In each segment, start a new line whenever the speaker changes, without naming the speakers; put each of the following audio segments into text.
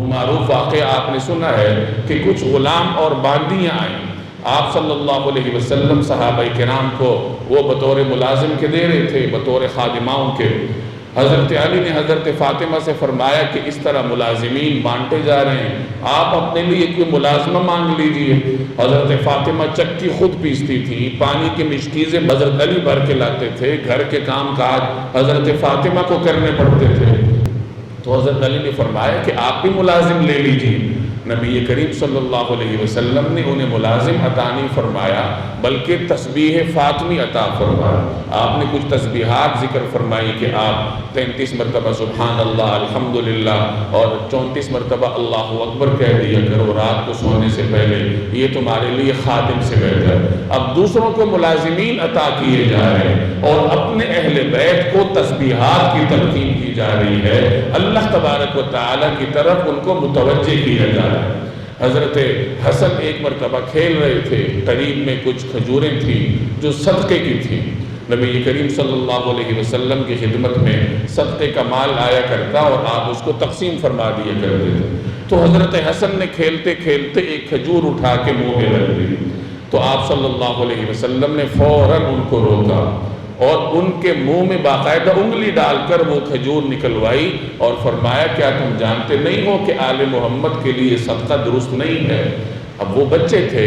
معروف واقعہ آپ نے سنا ہے کہ کچھ غلام اور باندیاں آئیں، آپ صلی اللہ علیہ وسلم صحابہ کرام کو وہ بطور ملازم کے دے رہے تھے، بطور خادماؤں کے۔ حضرت علی نے حضرت فاطمہ سے فرمایا کہ اس طرح ملازمین بانٹے جا رہے ہیں، آپ اپنے لیے کوئی ملازمہ مانگ لیجئے۔ حضرت فاطمہ چکی خود پیستی تھی، پانی کی مشکیزیں حضرت علی بھر کے لاتے تھے، گھر کے کام کاج حضرت فاطمہ کو کرنے پڑتے تھے۔ تو حضرت علی نے فرمایا کہ آپ بھی ملازم لے لیجئے۔ نبی کریم صلی اللہ علیہ وسلم نے انہیں ملازم عطا نہیں فرمایا بلکہ تسبیح فاطمی عطا فرمایا۔ آپ نے کچھ تسبیحات ذکر فرمائی کہ آپ 33 مرتبہ سبحان اللہ الحمدللہ اور 34 مرتبہ اللہ اکبر کہہ دیا کرو رات کو سونے سے پہلے، یہ تمہارے لیے خادم سے بہتر۔ اب دوسروں کو ملازمین عطا کیے جا رہے ہیں اور اپنے اہل بیت کو تسبیحات کی تلقین کی جا رہی ہے، اللہ تبارک و تعالیٰ کی طرف ان کو متوجہ کیا جا رہا ہے۔ حضرت حسن ایک مرتبہ کھیل رہے تھے، قریب میں کچھ کھجوریں تھیں جو صدقے کی تھیں۔ نبی کریم صلی اللہ علیہ وسلم کی خدمت میں صدقے کا مال آیا کرتا اور آپ اس کو تقسیم فرما دیا کرتے تھے۔ تو حضرت حسن نے کھیلتے کھیلتے ایک کھجور اٹھا کے منہ میں رکھ دی، تو آپ صلی اللہ علیہ وسلم نے فوراً ان کو روکا اور ان کے منہ میں باقاعدہ انگلی ڈال کر وہ کھجور نکلوائی اور فرمایا کیا تم جانتے نہیں ہو کہ آل محمد کے لیے صدقہ درست نہیں ہے؟ اب وہ بچے تھے،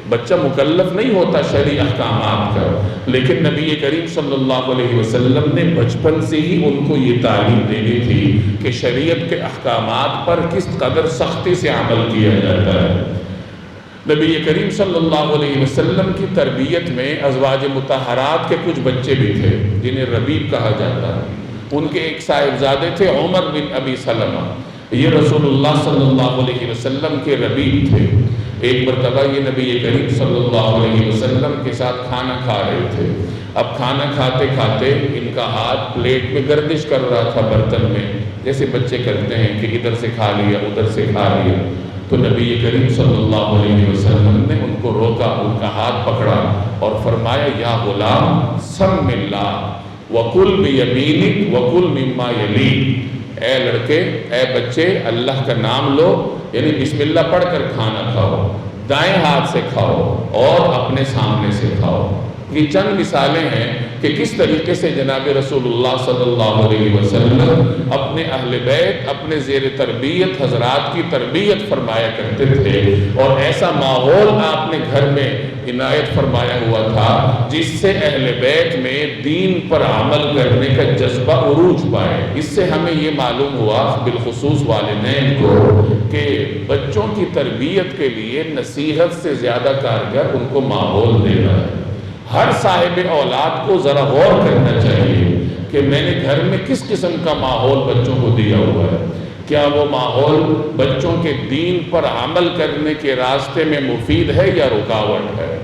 بچہ مکلف نہیں ہوتا شرعی احکامات کا، لیکن نبی کریم صلی اللہ علیہ وسلم نے بچپن سے ہی ان کو یہ تعلیم دینی تھی کہ شریعت کے احکامات پر کس قدر سختی سے عمل کیا جاتا ہے۔ نبی کریم صلی اللہ علیہ وسلم کی تربیت میں ازواج مطہرات کے کچھ بچے بھی تھے جنہیں ربیب کہا جاتا ہے۔ ان کے ایک صاحبزادے تھے عمر بن ابی سلمہ، یہ رسول اللہ صلی اللہ علیہ وسلم کے ربیب تھے۔ ایک مرتبہ یہ نبی کریم صلی اللہ علیہ وسلم کے ساتھ کھانا کھا رہے تھے۔ اب کھانا کھاتے کھاتے ان کا ہاتھ پلیٹ میں گردش کر رہا تھا برتن میں، جیسے بچے کرتے ہیں کہ ادھر سے کھا لیا ادھر سے کھا لیا۔ تو نبی کریم صلی اللہ علیہ وسلم نے ان کو روکا، ان کا ہاتھ پکڑا اور فرمایا یا غلام سم اللہ وکل بیمینک وکل مما یلیک، اے لڑکے اے بچے اللہ کا نام لو، یعنی بسم اللہ پڑھ کر کھانا کھاؤ، دائیں ہاتھ سے کھاؤ اور اپنے سامنے سے کھاؤ۔ یہ چند مثالیں ہیں کہ کس طریقے سے جناب رسول اللہ صلی اللہ علیہ وسلم اپنے اہل بیت، اپنے زیر تربیت حضرات کی تربیت فرمایا کرتے تھے، اور ایسا ماحول آپ نے گھر میں عنایت فرمایا ہوا تھا جس سے اہل بیت میں دین پر عمل کرنے کا جذبہ عروج پائے۔ اس سے ہمیں یہ معلوم ہوا بالخصوص والدین کو کہ بچوں کی تربیت کے لیے نصیحت سے زیادہ کارگر ان کو ماحول دینا ہے۔ ہر صاحب اولاد کو ذرا غور کرنا چاہیے کہ میں نے گھر میں کس قسم کا ماحول بچوں کو دیا ہوا ہے، کیا وہ ماحول بچوں کے دین پر عمل کرنے کے راستے میں مفید ہے یا رکاوٹ ہے۔